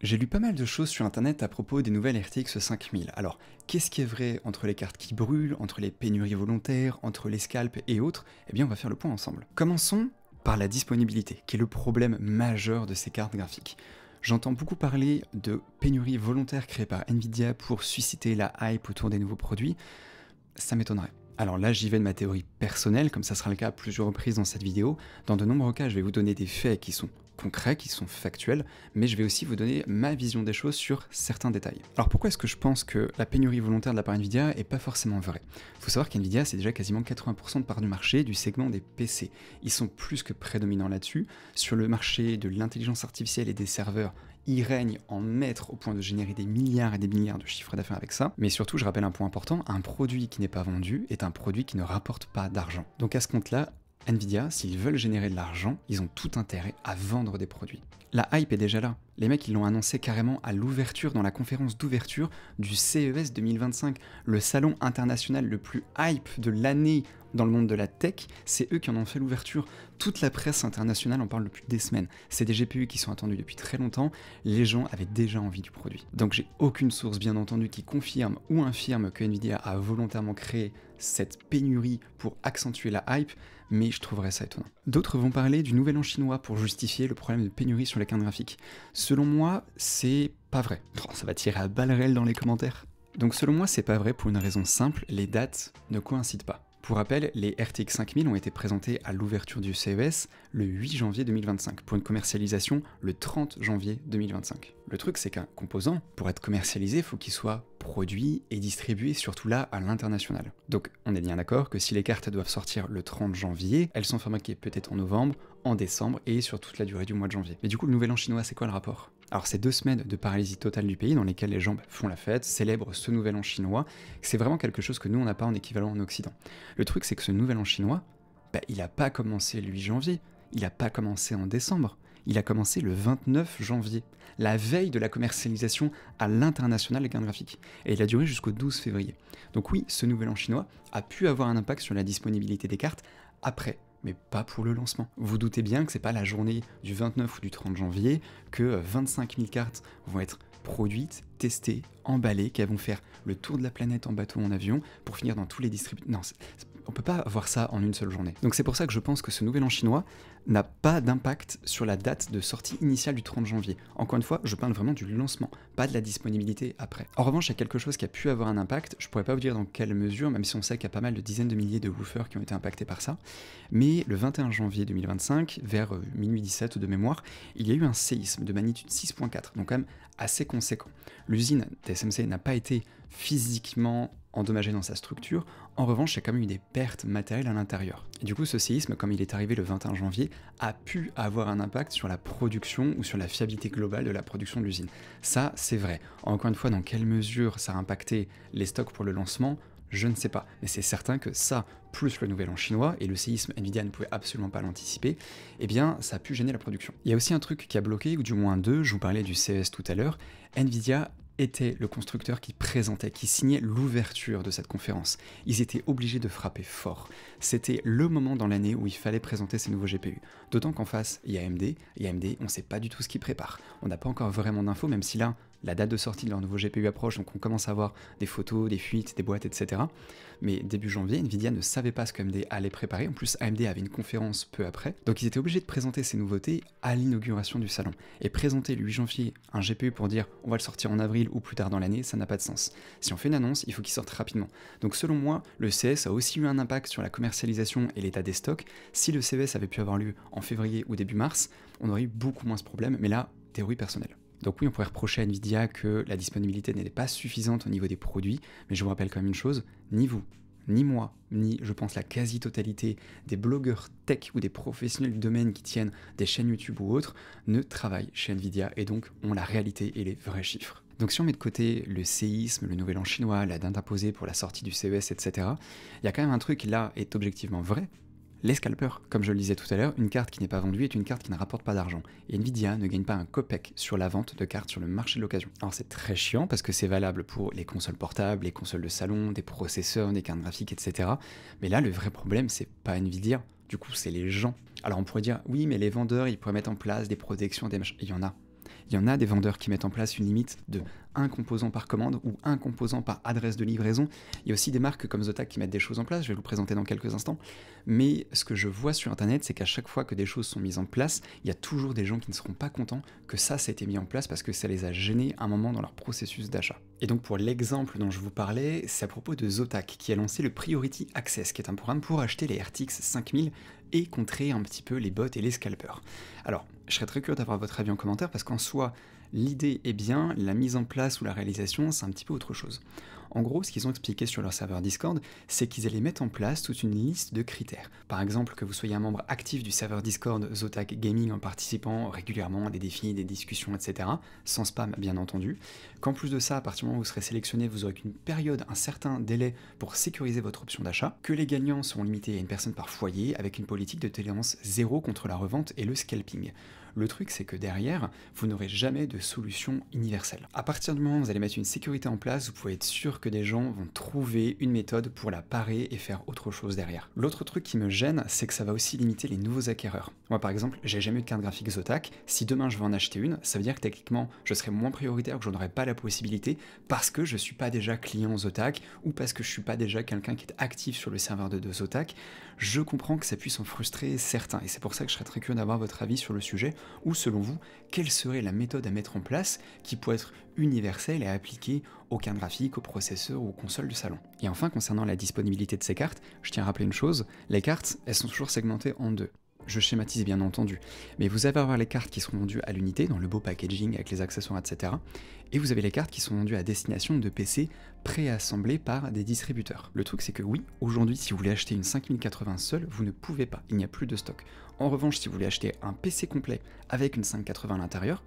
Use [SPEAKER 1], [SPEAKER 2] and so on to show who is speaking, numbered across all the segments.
[SPEAKER 1] J'ai lu pas mal de choses sur internet à propos des nouvelles RTX 5000. Alors, qu'est-ce qui est vrai entre les cartes qui brûlent, entre les pénuries volontaires, entre les scalps et autres? Eh bien, on va faire le point ensemble. Commençons par la disponibilité, qui est le problème majeur de ces cartes graphiques. J'entends beaucoup parler de pénuries volontaires créées par Nvidia pour susciter la hype autour des nouveaux produits. Ça m'étonnerait. Alors là, j'y vais de ma théorie personnelle, comme ça sera le cas à plusieurs reprises dans cette vidéo. Dans de nombreux cas, je vais vous donner des faits qui sont concrets, qui sont factuels, mais je vais aussi vous donner ma vision des choses sur certains détails. Alors pourquoi est-ce que je pense que la pénurie volontaire de la part Nvidia est pas forcément vraie? Il faut savoir qu'Nvidia, c'est déjà quasiment 80% de part du marché du segment des PC. Ils sont plus que prédominants là-dessus. Sur le marché de l'intelligence artificielle et des serveurs, ils règnent en maître au point de générer des milliards et des milliards de chiffres d'affaires avec ça. Mais surtout, je rappelle un point important, un produit qui n'est pas vendu est un produit qui ne rapporte pas d'argent. Donc à ce compte-là, Nvidia, s'ils veulent générer de l'argent, ils ont tout intérêt à vendre des produits. La hype est déjà là. Les mecs, ils l'ont annoncé carrément à l'ouverture, dans la conférence d'ouverture du CES 2025, le salon international le plus hype de l'année dans le monde de la tech. C'est eux qui en ont fait l'ouverture. Toute la presse internationale en parle depuis des semaines. C'est des GPU qui sont attendus depuis très longtemps. Les gens avaient déjà envie du produit. Donc j'ai aucune source, bien entendu, qui confirme ou infirme que Nvidia a volontairement créé cette pénurie pour accentuer la hype, mais je trouverais ça étonnant. D'autres vont parler du nouvel an chinois pour justifier le problème de pénurie sur les cartes graphiques. Selon moi, c'est pas vrai. Oh, ça va tirer à balles réelles dans les commentaires. Donc selon moi, c'est pas vrai pour une raison simple, les dates ne coïncident pas. Pour rappel, les RTX 5000 ont été présentés à l'ouverture du CES le 8 janvier 2025, pour une commercialisation le 30 janvier 2025. Le truc, c'est qu'un composant, pour être commercialisé, il faut qu'il soit produit et distribué, surtout là, à l'international. Donc on est bien d'accord que si les cartes doivent sortir le 30 janvier, elles sont fabriquées peut-être en novembre, en décembre et sur toute la durée du mois de janvier. Mais du coup, le nouvel an chinois, c'est quoi le rapport? Alors c'est 2 semaines de paralysie totale du pays dans lesquelles les gens font la fête, célèbrent ce nouvel an chinois. C'est vraiment quelque chose que nous, on n'a pas en équivalent en Occident. Le truc, c'est que ce nouvel an chinois, il n'a pas commencé le 8 janvier, il n'a pas commencé en décembre, il a commencé le 29 janvier, la veille de la commercialisation à l'international des cartes graphiques. Et il a duré jusqu'au 12 février. Donc oui, ce nouvel an chinois a pu avoir un impact sur la disponibilité des cartes après, mais pas pour le lancement. Vous doutez bien que c'est pas la journée du 29 ou du 30 janvier que 25 000 cartes vont être produites, testées, emballées, qu'elles vont faire le tour de la planète en bateau ou en avion pour finir dans tous les distributeurs. Non, on peut pas avoir ça en une seule journée. Donc c'est pour ça que je pense que ce nouvel an chinois n'a pas d'impact sur la date de sortie initiale du 30 janvier. Encore une fois, je parle vraiment du lancement, pas de la disponibilité après. En revanche, il y a quelque chose qui a pu avoir un impact, je pourrais pas vous dire dans quelle mesure, même si on sait qu'il y a pas mal de dizaines de milliers de woofers qui ont été impactés par ça, mais le 21 janvier 2025, vers minuit 17 de mémoire, il y a eu un séisme de magnitude 6.4, donc quand même assez conséquent. L'usine TSMC n'a pas été physiquement endommagé dans sa structure, en revanche il y a quand même eu des pertes matérielles à l'intérieur. Et du coup ce séisme, comme il est arrivé le 21 janvier, a pu avoir un impact sur la production ou sur la fiabilité globale de la production de l'usine. Ça c'est vrai. Encore une fois, dans quelle mesure ça a impacté les stocks pour le lancement, je ne sais pas, mais c'est certain que ça, plus le nouvel an chinois, et le séisme, Nvidia ne pouvait absolument pas l'anticiper, eh bien ça a pu gêner la production. Il y a aussi un truc qui a bloqué, ou du moins deux, je vous parlais du CES tout à l'heure, Nvidia était le constructeur qui présentait, qui signait l'ouverture de cette conférence. Ils étaient obligés de frapper fort. C'était le moment dans l'année où il fallait présenter ces nouveaux GPU. D'autant qu'en face, il y a AMD, et AMD, on ne sait pas du tout ce qu'ils préparent. On n'a pas encore vraiment d'infos, même si là, la date de sortie de leur nouveau GPU approche, donc on commence à voir des photos, des fuites, des boîtes, etc. Mais début janvier, Nvidia ne savait pas ce qu'AMD allait préparer. En plus, AMD avait une conférence peu après. Donc ils étaient obligés de présenter ces nouveautés à l'inauguration du salon. Et présenter le 8 janvier un GPU pour dire on va le sortir en avril ou plus tard dans l'année, ça n'a pas de sens. Si on fait une annonce, il faut qu'il sorte rapidement. Donc selon moi, le CES a aussi eu un impact sur la commercialisation et l'état des stocks. Si le CES avait pu avoir lieu en février ou début mars, on aurait eu beaucoup moins ce problème. Mais là, théorie personnelle. Donc oui, on pourrait reprocher à Nvidia que la disponibilité n'était pas suffisante au niveau des produits, mais je vous rappelle quand même une chose, ni vous, ni moi, ni je pense la quasi-totalité des blogueurs tech ou des professionnels du domaine qui tiennent des chaînes YouTube ou autres ne travaillent chez Nvidia et donc ont la réalité et les vrais chiffres. Donc si on met de côté le séisme, le nouvel an chinois, la date imposée pour la sortie du CES, etc., il y a quand même un truc qui là est objectivement vrai. Les scalpers, comme je le disais tout à l'heure, une carte qui n'est pas vendue est une carte qui ne rapporte pas d'argent. Et Nvidia ne gagne pas un copec sur la vente de cartes sur le marché de l'occasion. Alors c'est très chiant parce que c'est valable pour les consoles portables, les consoles de salon, des processeurs, des cartes graphiques, etc. Mais là, le vrai problème, c'est pas Nvidia, du coup c'est les gens. Alors on pourrait dire, oui mais les vendeurs, ils pourraient mettre en place des protections, des machins. Il y en a. Il y en a des vendeurs qui mettent en place une limite de un composant par commande ou un composant par adresse de livraison. Il y a aussi des marques comme Zotac qui mettent des choses en place, je vais vous le présenter dans quelques instants. Mais ce que je vois sur internet, c'est qu'à chaque fois que des choses sont mises en place, il y a toujours des gens qui ne seront pas contents que ça a été mis en place parce que ça les a gênés un moment dans leur processus d'achat. Et donc pour l'exemple dont je vous parlais, c'est à propos de Zotac qui a lancé le Priority Access, qui est un programme pour acheter les RTX 5000 et contrer un petit peu les bots et les scalpers. Alors, je serais très curieux d'avoir votre avis en commentaire parce qu'en soi, l'idée est bien, la mise en place ou la réalisation, c'est un petit peu autre chose. En gros, ce qu'ils ont expliqué sur leur serveur Discord, c'est qu'ils allaient mettre en place toute une liste de critères. Par exemple, que vous soyez un membre actif du serveur Discord Zotac Gaming en participant régulièrement à des défis, des discussions, etc. Sans spam, bien entendu. Qu'en plus de ça, à partir du moment où vous serez sélectionné, vous aurez qu'une période, un certain délai pour sécuriser votre option d'achat. Que les gagnants seront limités à une personne par foyer avec une politique de tolérance zéro contre la revente et le scalping. Le truc, c'est que derrière, vous n'aurez jamais de solution universelle. À partir du moment où vous allez mettre une sécurité en place, vous pouvez être sûr que des gens vont trouver une méthode pour la parer et faire autre chose derrière. L'autre truc qui me gêne, c'est que ça va aussi limiter les nouveaux acquéreurs. Moi, par exemple, j'ai jamais eu de carte graphique Zotac. Si demain je veux en acheter une, ça veut dire que techniquement, je serai moins prioritaire, que je n'aurai pas la possibilité parce que je suis pas déjà client Zotac ou parce que je suis pas déjà quelqu'un qui est actif sur le serveur de Zotac. Je comprends que ça puisse en frustrer certains et c'est pour ça que je serais très curieux d'avoir votre avis sur le sujet. Ou selon vous, quelle serait la méthode à mettre en place qui pourrait être universelle et appliquée aux cartes graphiques, aux processeurs ou aux consoles de salon. Et enfin, concernant la disponibilité de ces cartes, je tiens à rappeler une chose, les cartes, elles sont toujours segmentées en deux. Je schématise bien entendu, mais vous allez avoir les cartes qui seront vendues à l'unité, dans le beau packaging avec les accessoires, etc. Et vous avez les cartes qui sont vendues à destination de PC préassemblés par des distributeurs. Le truc c'est que oui, aujourd'hui si vous voulez acheter une 5080 seule, vous ne pouvez pas, il n'y a plus de stock. En revanche, si vous voulez acheter un PC complet avec une 580 à l'intérieur,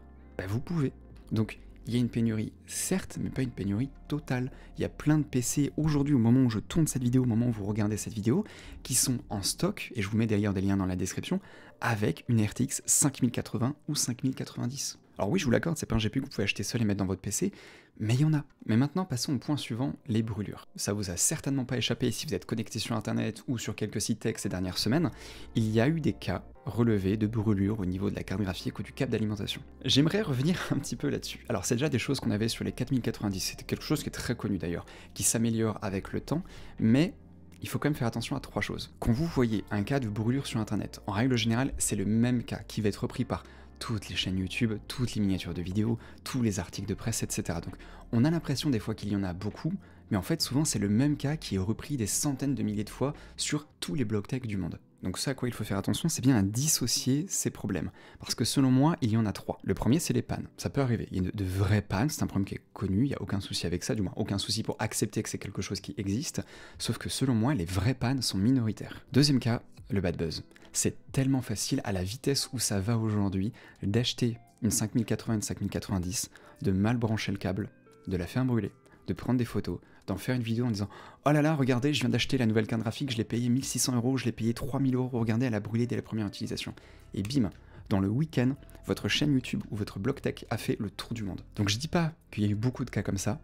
[SPEAKER 1] vous pouvez. Donc il y a une pénurie, certes, mais pas une pénurie totale. Il y a plein de PC aujourd'hui, au moment où je tourne cette vidéo, au moment où vous regardez cette vidéo, qui sont en stock, et je vous mets d'ailleurs des liens dans la description, avec une RTX 5080 ou 5090. Alors oui, je vous l'accorde, c'est pas un GPU que vous pouvez acheter seul et mettre dans votre PC, mais il y en a. Mais maintenant, passons au point suivant, les brûlures. Ça vous a certainement pas échappé si vous êtes connecté sur internet ou sur quelques sites tech ces dernières semaines, il y a eu des cas relevés de brûlures au niveau de la carte graphique ou du câble d'alimentation. J'aimerais revenir un petit peu là-dessus. Alors c'est déjà des choses qu'on avait sur les 4090, c'était quelque chose qui est très connu d'ailleurs, qui s'améliore avec le temps, mais il faut quand même faire attention à trois choses. Quand vous voyez un cas de brûlure sur internet, en règle générale, c'est le même cas qui va être repris par toutes les chaînes YouTube, toutes les miniatures de vidéos, tous les articles de presse, etc. Donc on a l'impression des fois qu'il y en a beaucoup, mais en fait souvent c'est le même cas qui est repris des centaines de milliers de fois sur tous les blogs tech du monde. Donc ça à quoi il faut faire attention, c'est bien à dissocier ces problèmes. Parce que selon moi, il y en a trois. Le premier, c'est les pannes. Ça peut arriver. Il y a de vraies pannes, c'est un problème qui est connu, il n'y a aucun souci avec ça, du moins aucun souci pour accepter que c'est quelque chose qui existe. Sauf que selon moi, les vraies pannes sont minoritaires. Deuxième cas, le bad buzz. C'est tellement facile à la vitesse où ça va aujourd'hui d'acheter une 5080, une 5090, de mal brancher le câble, de la faire brûler, de prendre des photos, d'en faire une vidéo en disant « Oh là là, regardez, je viens d'acheter la nouvelle carte graphique, je l'ai payé 1600 €, je l'ai payé 3000 €, regardez, elle a brûlé dès la première utilisation. » Et bim, dans le week-end, votre chaîne YouTube ou votre blog tech a fait le tour du monde. Donc je dis pas qu'il y a eu beaucoup de cas comme ça,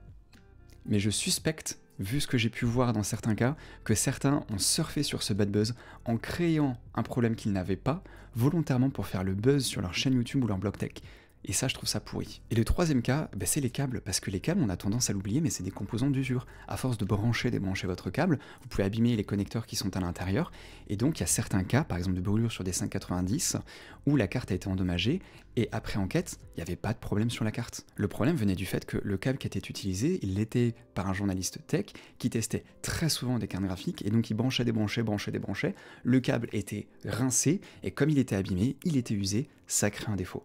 [SPEAKER 1] mais je suspecte, vu ce que j'ai pu voir dans certains cas, que certains ont surfé sur ce bad buzz en créant un problème qu'ils n'avaient pas, volontairement pour faire le buzz sur leur chaîne YouTube ou leur blog tech. Et ça, je trouve ça pourri. Et le troisième cas, c'est les câbles, parce que les câbles, on a tendance à l'oublier, mais c'est des composants d'usure. À force de brancher, débrancher votre câble, vous pouvez abîmer les connecteurs qui sont à l'intérieur, et donc il y a certains cas, par exemple de brûlure sur des 590, où la carte a été endommagée, et après enquête, il n'y avait pas de problème sur la carte. Le problème venait du fait que le câble qui était utilisé, il l'était par un journaliste tech, qui testait très souvent des cartes graphiques, et donc il branchait, débranchait, le câble était rincé, et comme il était abîmé, il était usé, ça crée un défaut.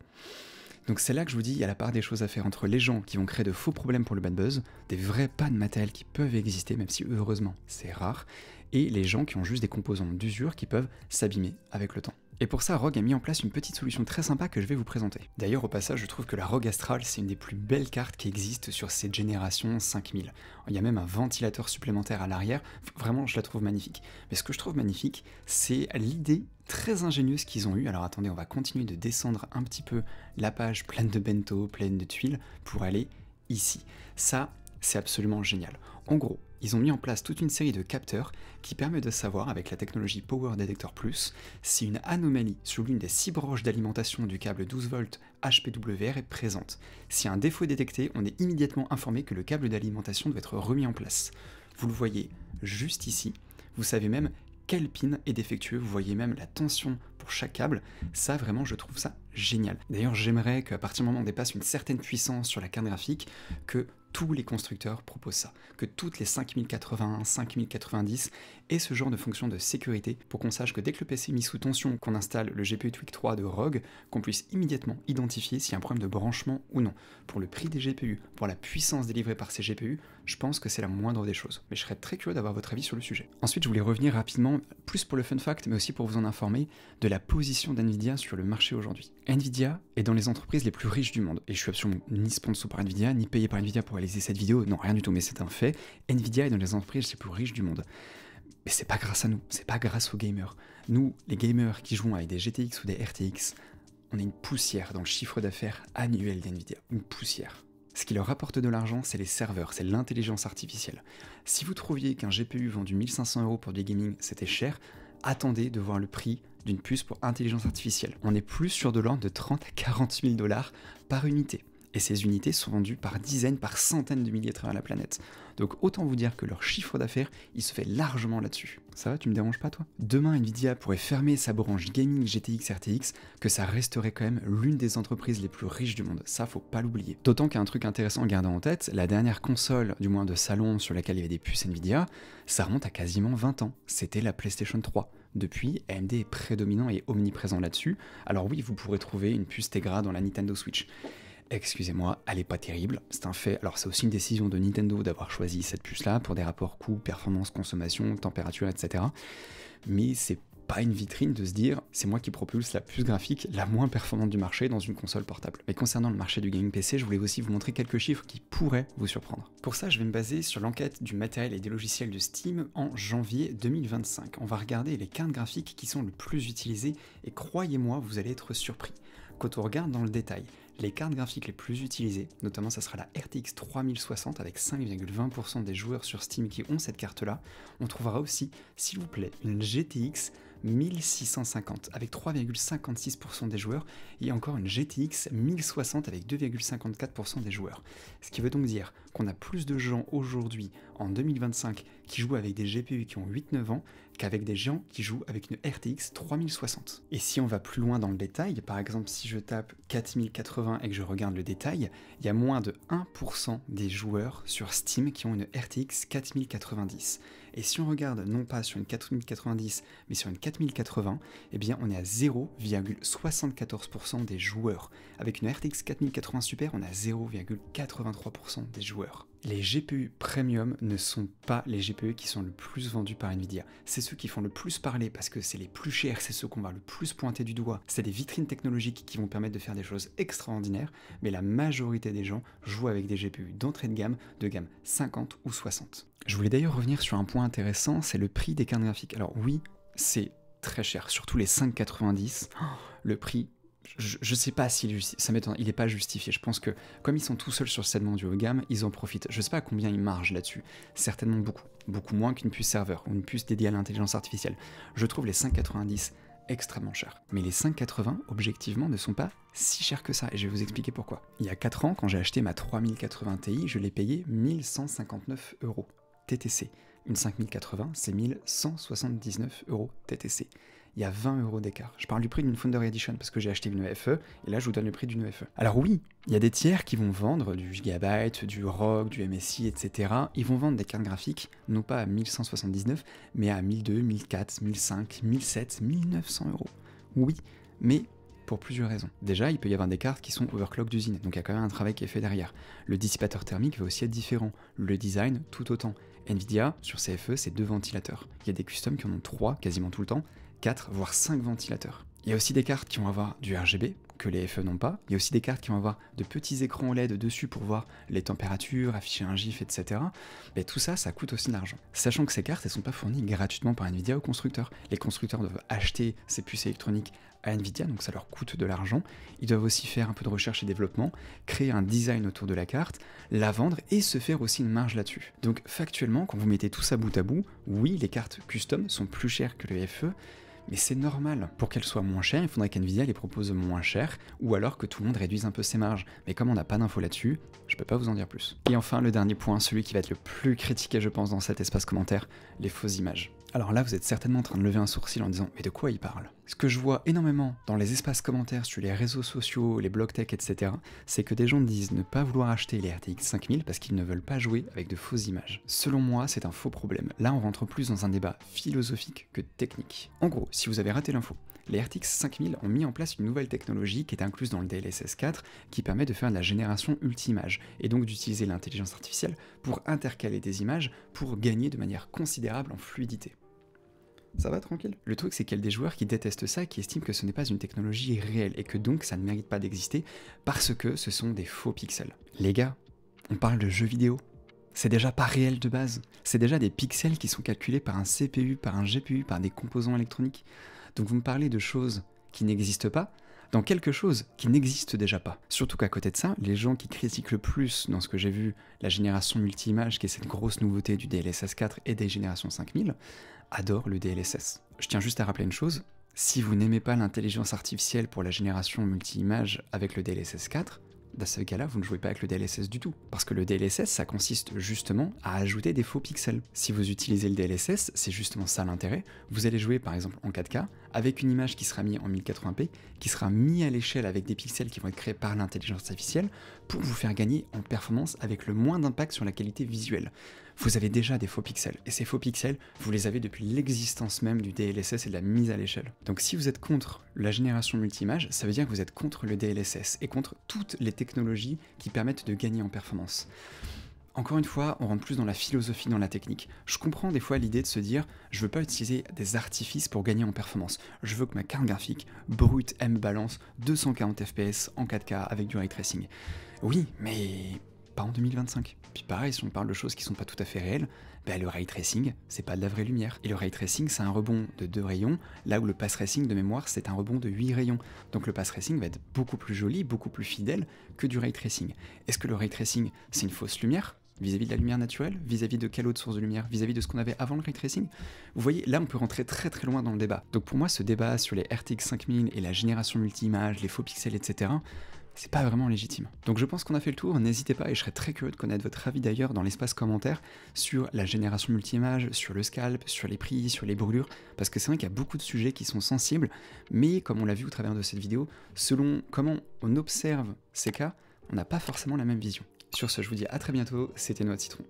[SPEAKER 1] Donc c'est là que je vous dis, il y a la part des choses à faire entre les gens qui vont créer de faux problèmes pour le bad buzz, des vrais pannes matérielles qui peuvent exister, même si heureusement c'est rare, et les gens qui ont juste des composants d'usure qui peuvent s'abîmer avec le temps. Et pour ça, Rogue a mis en place une petite solution très sympa que je vais vous présenter. D'ailleurs, au passage, je trouve que la Rogue Astral, c'est une des plus belles cartes qui existent sur cette génération 5000. Il y a même un ventilateur supplémentaire à l'arrière, vraiment, je la trouve magnifique. Mais ce que je trouve magnifique, c'est l'idée très ingénieuse qu'ils ont eue. Alors attendez, on va continuer de descendre un petit peu la page pleine de bento, pleine de tuiles, pour aller ici. Ça, c'est absolument génial. En gros, ils ont mis en place toute une série de capteurs qui permettent de savoir, avec la technologie Power Detector Plus, si une anomalie sur l'une des 6 broches d'alimentation du câble 12 volts HPWR est présente. Si un défaut est détecté, on est immédiatement informé que le câble d'alimentation doit être remis en place. Vous le voyez juste ici, vous savez même quel pin est défectueux, vous voyez même la tension pour chaque câble, ça vraiment je trouve ça génial. D'ailleurs j'aimerais qu'à partir du moment où on dépasse une certaine puissance sur la carte graphique, que tous les constructeurs proposent ça, que toutes les 5080, 5090 aient ce genre de fonction de sécurité pour qu'on sache que dès que le PC est mis sous tension, qu'on installe le GPU Tweak 3 de Rogue, qu'on puisse immédiatement identifier s'il y a un problème de branchement ou non. Pour le prix des GPU, pour la puissance délivrée par ces GPU, je pense que c'est la moindre des choses. Mais je serais très curieux d'avoir votre avis sur le sujet. Ensuite, je voulais revenir rapidement, plus pour le fun fact, mais aussi pour vous en informer, de la position d'NVIDIA sur le marché aujourd'hui. NVIDIA est dans les entreprises les plus riches du monde, et je suis absolument ni sponsor par NVIDIA, ni payé par NVIDIA pour réaliser cette vidéo, non rien du tout, mais c'est un fait. NVIDIA est dans les entreprises les plus riches du monde. Mais c'est pas grâce à nous, c'est pas grâce aux gamers. Nous, les gamers qui jouons avec des GTX ou des RTX, on est une poussière dans le chiffre d'affaires annuel d'NVIDIA, une poussière. Ce qui leur rapporte de l'argent, c'est les serveurs, c'est l'intelligence artificielle. Si vous trouviez qu'un GPU vendu 1500 € pour du gaming, c'était cher, attendez de voir le prix d'une puce pour intelligence artificielle. On est plus sur de l'ordre de 30 à 40 000 $ par unité. Et ces unités sont vendues par dizaines, par centaines de milliers à travers la planète. Donc autant vous dire que leur chiffre d'affaires, il se fait largement là-dessus. Ça va, tu me déranges pas toi? Demain, Nvidia pourrait fermer sa branche gaming GTX RTX, que ça resterait quand même l'une des entreprises les plus riches du monde. Ça, faut pas l'oublier. D'autant qu'un truc intéressant à garder en tête, la dernière console, du moins de salon, sur laquelle il y avait des puces Nvidia, ça remonte à quasiment 20 ans. C'était la PlayStation 3. Depuis, AMD est prédominant et omniprésent là-dessus. Alors oui, vous pourrez trouver une puce Tegra dans la Nintendo Switch. Excusez-moi, elle est pas terrible, c'est un fait. Alors c'est aussi une décision de Nintendo d'avoir choisi cette puce-là pour des rapports coût, performance, consommation, température, etc. Mais c'est pas une vitrine de se dire c'est moi qui propulse la puce graphique la moins performante du marché dans une console portable. Mais concernant le marché du gaming PC, je voulais aussi vous montrer quelques chiffres qui pourraient vous surprendre. Pour ça, je vais me baser sur l'enquête du matériel et des logiciels de Steam en janvier 2025. On va regarder les cartes graphiques qui sont le plus utilisées et croyez-moi, vous allez être surpris. Quand on regarde dans le détail, les cartes graphiques les plus utilisées, notamment ça sera la RTX 3060 avec 5,20% des joueurs sur Steam qui ont cette carte-là, on trouvera aussi, s'il vous plaît, une GTX 1650 avec 3,56% des joueurs et encore une GTX 1060 avec 2,54% des joueurs. Ce qui veut donc dire qu'on a plus de gens aujourd'hui en 2025 qui jouent avec des GPU qui ont 8-9 ans qu'avec des gens qui jouent avec une RTX 3060. Et si on va plus loin dans le détail, par exemple si je tape 4080 et que je regarde le détail, il y a moins de 1% des joueurs sur Steam qui ont une RTX 4090. Et si on regarde non pas sur une 4090 mais sur une 4080, eh bien on est à 0,74% des joueurs. Avec une RTX 4080 Super, on a 0,83% des joueurs. Les GPU premium ne sont pas les GPU qui sont le plus vendus par Nvidia. C'est ceux qui font le plus parler parce que c'est les plus chers, c'est ceux qu'on va le plus pointer du doigt. C'est des vitrines technologiques qui vont permettre de faire des choses extraordinaires, mais la majorité des gens jouent avec des GPU d'entrée de gamme 50 ou 60. Je voulais d'ailleurs revenir sur un point intéressant, c'est le prix des cartes graphiques. Alors oui, c'est très cher, surtout les 590. Le prix, je sais pas si ça m'étonne, il n'est pas justifié. Je pense que comme ils sont tout seuls sur ce segment du haut de gamme, ils en profitent. Je sais pas à combien ils margent là-dessus. Certainement beaucoup moins qu'une puce serveur ou une puce dédiée à l'intelligence artificielle. Je trouve les 590 extrêmement chers. Mais les 580, objectivement, ne sont pas si chers que ça, et je vais vous expliquer pourquoi. Il y a 4 ans, quand j'ai acheté ma 3080 Ti, je l'ai payé 1159 € TTC. Une 5080, c'est 1179 € TTC. Il y a 20 € d'écart. Je parle du prix d'une Founder Edition parce que j'ai acheté une FE, et là je vous donne le prix d'une FE. Alors oui, il y a des tiers qui vont vendre du Gigabyte, du ROG, du MSI, etc. Ils vont vendre des cartes graphiques, non pas à 1179, mais à 1200, 1400, 1500, 1700, 1900 €. Oui, mais pour plusieurs raisons. Déjà, il peut y avoir des cartes qui sont overclock d'usine, donc il y a quand même un travail qui est fait derrière. Le dissipateur thermique va aussi être différent, le design tout autant. Nvidia, sur ses FE, c'est 2 ventilateurs. Il y a des customs qui en ont 3 quasiment tout le temps, 4 voire 5 ventilateurs. Il y a aussi des cartes qui vont avoir du RGB, que les FE n'ont pas. Il y a aussi des cartes qui vont avoir de petits écrans OLED dessus pour voir les températures, afficher un GIF, etc. Mais tout ça, ça coûte aussi de l'argent. Sachant que ces cartes, elles sont pas fournies gratuitement par Nvidia aux constructeurs. Les constructeurs doivent acheter ces puces électroniques à Nvidia, donc ça leur coûte de l'argent. Ils doivent aussi faire un peu de recherche et développement, créer un design autour de la carte, la vendre et se faire aussi une marge là-dessus. Donc factuellement, quand vous mettez tout ça bout à bout, oui, les cartes custom sont plus chères que le FE, mais c'est normal. Pour qu'elles soient moins chères, il faudrait qu'Nvidia les propose moins chères, ou alors que tout le monde réduise un peu ses marges. Mais comme on n'a pas d'infos là-dessus, je peux pas vous en dire plus. Et enfin, le dernier point, celui qui va être le plus critiqué, je pense, dans cet espace commentaire, les fausses images. Alors là, vous êtes certainement en train de lever un sourcil en disant « Mais de quoi il parle ?» Ce que je vois énormément dans les espaces commentaires sur les réseaux sociaux, les blogs tech, etc., c'est que des gens disent ne pas vouloir acheter les RTX 5000 parce qu'ils ne veulent pas jouer avec de fausses images. Selon moi, c'est un faux problème. Là, on rentre plus dans un débat philosophique que technique. En gros, si vous avez raté l'info, les RTX 5000 ont mis en place une nouvelle technologie qui est incluse dans le DLSS 4 qui permet de faire de la génération multi-image et donc d'utiliser l'intelligence artificielle pour intercaler des images pour gagner de manière considérable en fluidité. Ça va tranquille? Le truc c'est qu'il y a des joueurs qui détestent ça, qui estiment que ce n'est pas une technologie réelle et que donc ça ne mérite pas d'exister parce que ce sont des faux pixels. Les gars, on parle de jeux vidéo. C'est déjà pas réel de base. C'est déjà des pixels qui sont calculés par un CPU, par un GPU, par des composants électroniques. Donc vous me parlez de choses qui n'existent pas dans quelque chose qui n'existe déjà pas. Surtout qu'à côté de ça, les gens qui critiquent le plus dans ce que j'ai vu la génération multi-image, qui est cette grosse nouveauté du DLSS 4 et des générations 5000, adorent le DLSS. Je tiens juste à rappeler une chose, si vous n'aimez pas l'intelligence artificielle pour la génération multi-image avec le DLSS 4, dans ce cas-là, vous ne jouez pas avec le DLSS du tout. Parce que le DLSS, ça consiste justement à ajouter des faux pixels. Si vous utilisez le DLSS, c'est justement ça l'intérêt. Vous allez jouer par exemple en 4K, avec une image qui sera mise en 1080p, qui sera mise à l'échelle avec des pixels qui vont être créés par l'intelligence artificielle, pour vous faire gagner en performance avec le moins d'impact sur la qualité visuelle. Vous avez déjà des faux pixels, et ces faux pixels, vous les avez depuis l'existence même du DLSS et de la mise à l'échelle. Donc si vous êtes contre la génération multi-image, ça veut dire que vous êtes contre le DLSS, et contre toutes les technologies qui permettent de gagner en performance. Encore une fois, on rentre plus dans la philosophie, dans la technique. Je comprends des fois l'idée de se dire, je veux pas utiliser des artifices pour gagner en performance. Je veux que ma carte graphique brute me balance 240 fps en 4K avec du ray tracing. Oui, mais pas en 2025. Puis pareil, si on parle de choses qui sont pas tout à fait réelles, le ray tracing, c'est pas de la vraie lumière. Et le ray tracing, c'est un rebond de 2 rayons, là où le pass tracing de mémoire, c'est un rebond de 8 rayons. Donc le pass tracing va être beaucoup plus joli, beaucoup plus fidèle que du ray tracing. Est-ce que le ray tracing, c'est une fausse lumière vis-à-vis de la lumière naturelle, vis-à-vis de quelle autre source de lumière, vis-à-vis de ce qu'on avait avant le ray tracing? Vous voyez, là on peut rentrer très très loin dans le débat. Donc pour moi, ce débat sur les RTX 5000 et la génération multi-image, les faux pixels, etc., c'est pas vraiment légitime. Donc je pense qu'on a fait le tour, n'hésitez pas, et je serais très curieux de connaître votre avis d'ailleurs dans l'espace commentaire sur la génération multi-image, sur le scalp, sur les prix, sur les brûlures, parce que c'est vrai qu'il y a beaucoup de sujets qui sont sensibles, mais comme on l'a vu au travers de cette vidéo, selon comment on observe ces cas, on n'a pas forcément la même vision. Sur ce, je vous dis à très bientôt, c'était Noix de Citron.